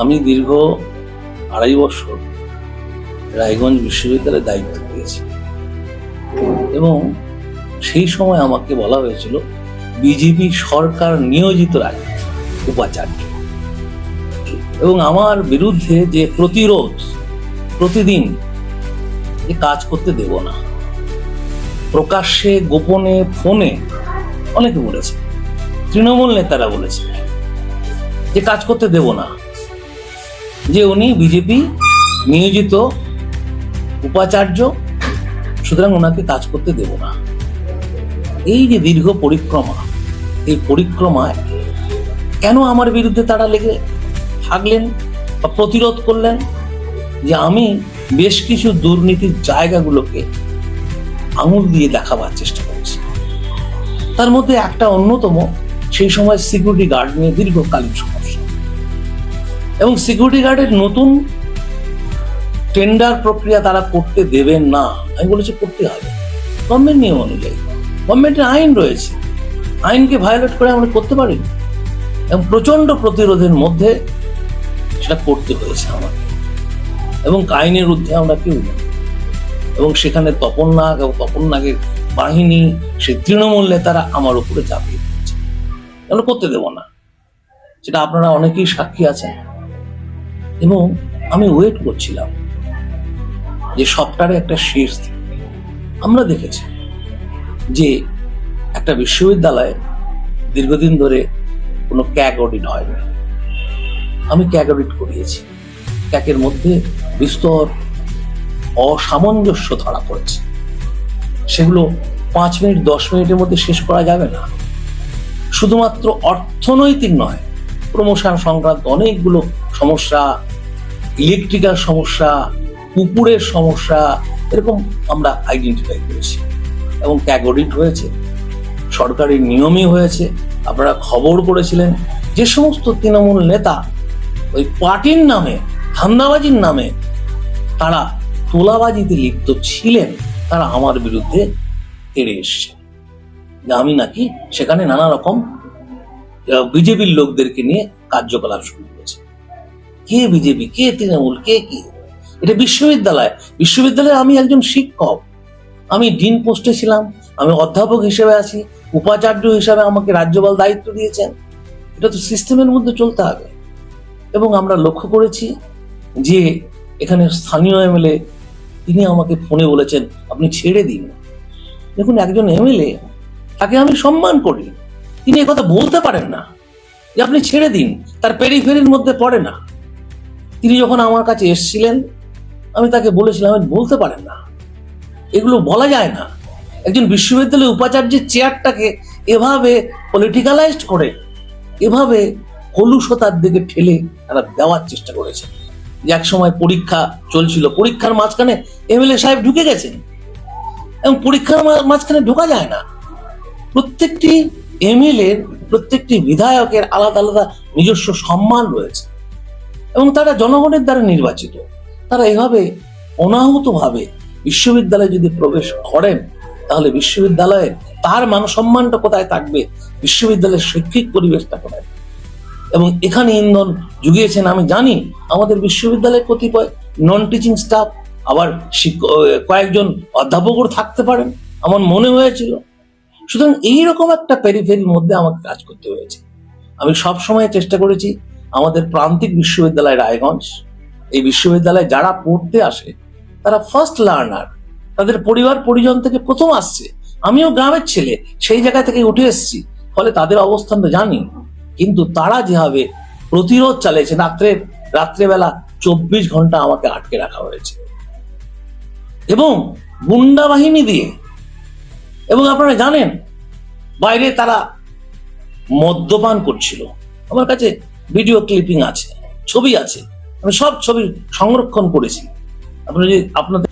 আমি দীর্ঘ 2.5 বছর রায়গঞ্জ বিশ্ববিদ্যালয়ে দায়িত্ব পেয়েছি এবং সেই সময় আমাকে বলা হয়েছিল বিজেপি সরকার নিয়োজিত উপাচার্য, এবং আমার বিরুদ্ধে যে প্রতিরোধ, প্রতিদিন যে কাজ করতে দেব না, প্রকাশ্যে গোপনে ফোনে অনেকে বলেছে, তৃণমূল নেতারা বলেছে যে কাজ করতে দেব না, যে উনি বিজেপি নিয়োজিত উপাচার্য, সুতরাং ওনাকে কাজ করতে দেব না। এই যে দীর্ঘ পরিক্রমা, এই পরিক্রমায় কেন আমার বিরুদ্ধে তারা লেগে থাকলেন বা প্রতিরোধ করলেন? যে আমি বেশ কিছু দুর্নীতির জায়গাগুলোকে আঙুল দিয়ে দেখাবার চেষ্টা করছি। তার মধ্যে একটা অন্যতম, সেই সময় সিকিউরিটি গার্ড নিয়ে দীর্ঘকালীন সমস্যা, এবং সিকিউরিটি গার্ডের নতুন টেন্ডার প্রক্রিয়া তারা করতে দেবেন না। আমি বলেছি করতে হবে, গভর্নমেন্ট নিয়ম অনুযায়ী, গভর্নমেন্টের আইন রয়েছে, আইনকে ভায়োলেট করে আমরা করতে পারি, এবং প্রচন্ড প্রতিরোধের মধ্যে সেটা করতে হয়েছে আমাকে, এবং আইনের ঊর্ধ্বে আমরা কেউ নেই। এবং সেখানে তপন নাগ এবং তপন নাগের বাহিনী, সেই তৃণমূল নেতারা আমার উপরে চাপিয়ে দিচ্ছে, আমরা করতে দেব না। সেটা আপনারা অনেকেই সাক্ষী আছেন। এবং আমি ওয়েট করছিলাম যে সবটারে একটা শেষ থাকবে। আমরা দেখেছি যে একটা বিশ্ববিদ্যালয়ে দীর্ঘদিন ধরে কোনো ক্যাগ অডিট হয়নি। আমি ক্যাগ অডিট করিয়েছি, ক্যাগের মধ্যে বিস্তর অসামঞ্জস্য ধরা পড়েছে। সেগুলো 5 মিনিট 10 মিনিটের মধ্যে শেষ করা যাবে না। শুধুমাত্র অর্থনৈতিক নয়, প্রমোশন সংক্রান্ত অনেকগুলো সমস্যা, ইলেকট্রিক্যাল সমস্যা, পুকুরের সমস্যা, এরকম আমরা আইডেন্টিফাই করেছি, এবং ক্যাগ অডিট হয়েছে, সরকারি নিয়মই হয়েছে। আপনারা খবর করেছিলেন যে সমস্ত তৃণমূল নেতা ওই পার্টির নামে, ধান্দাবাজির নামে তারা তোলাবাজিতে লিপ্ত ছিলেন, তারা আমার বিরুদ্ধে তেড়ে এসছে যে আমি নাকি সেখানে নানা রকম বিজেপির লোকদেরকে নিয়ে কার্যকলাপ শুরু করেছে। কে বিজেপি, কে তৃণমূল, কে কি? এটা বিশ্ববিদ্যালয়ে আমি একজন শিক্ষক, আমি ডিন পোস্টে ছিলাম, আমি অধ্যাপক হিসেবে আছি, উপাচার্য হিসাবে আমাকে রাজ্যপাল দায়িত্ব দিয়েছেন। এটা তো সিস্টেমের মধ্যে চলতে হবে। এবং আমরা লক্ষ্য করেছি যে এখানে স্থানীয় এমএলএ, তিনি আমাকে ফোনে বলেছেন আপনি ছেড়ে দিন। দেখুন, একজন এমএলএ, তাকে আমি সম্মান করি, তিনি একথা বলতে পারেন না যে আপনি ছেড়ে দিন, তার পেরিফেরির মধ্যে পড়ে না। তিনি যখন আমার কাছে এসেছিলেন, আমি তাকে বলেছিলাম আপনি বলতে পারেন না, এগুলো বলা যায় না। একজন বিশ্ববিদ্যালয়ের উপাচার্যের চেয়ারটাকে এভাবে পলিটিক্যালাইজড করে, এভাবে কলুষতার দিকে ঠেলে তারা দেওয়ার চেষ্টা করেছে। যে এক সময় পরীক্ষা চলছিল, পরীক্ষার মাঝখানে এমএলএ সাহেব ঢুকে গেছেন, এবং পরীক্ষার মাঝখানে ঢোকা যায় না। প্রত্যেকটি এমএলএ, প্রত্যেকটি বিধায়কের আলাদা আলাদা নিজস্ব সম্মান রয়েছে, এবং তারা জনগণের দ্বারা নির্বাচিত। তারা এভাবে অনাহুতভাবে বিশ্ববিদ্যালয়ে যদি প্রবেশ করেন, তাহলে বিশ্ববিদ্যালয়ে তার মান সম্মানটা কোথায় থাকবে, বিশ্ববিদ্যালয়ের শৈক্ষিক পরিবেশটা কোথায়? এবং এখানে ইন্ধন জুগিয়েছেন। আমি জানি আমাদের বিশ্ববিদ্যালয়ে কতিপয় নন টিচিং স্টাফ, আবার কয়েকজন অধ্যাপকও থাকতে পারেন, আমার মনে হয়েছিল। সুতরাং এইরকম একটা পেরিফেরির মধ্যে আমাকে কাজ করতে হয়েছে। আমি সব সময় চেষ্টা করেছি আমাদের প্রান্তিক বিশ্ববিদ্যালয় রায়গঞ্জ, এই বিশ্ববিদ্যালয়ে যারা পড়তে আসে তারা ফার্স্ট লার্নার, তাদের পরিবার পরিজন থেকে প্রথম আসছে। আমিও গ্রামের ছেলে, সেই জায়গা থেকে উঠে এসেছি, ফলে তাদের অবস্থানটা জানি। কিন্তু তারা যেভাবে প্রতিরোধ চালিয়েছে, রাত্রেবেলা 24 ঘন্টা আমাকে আটকে রাখা হয়েছে, এবং গুন্ডা বাহিনী দিয়ে। এবং আপনারা জানেন বাইরে তারা মদ্যপান করছিল, আমার কাছে ভিডিও ক্লিপিং আছে, ছবি আছে, আমি সব ছবি সংরক্ষণ করেছি। আপনাদের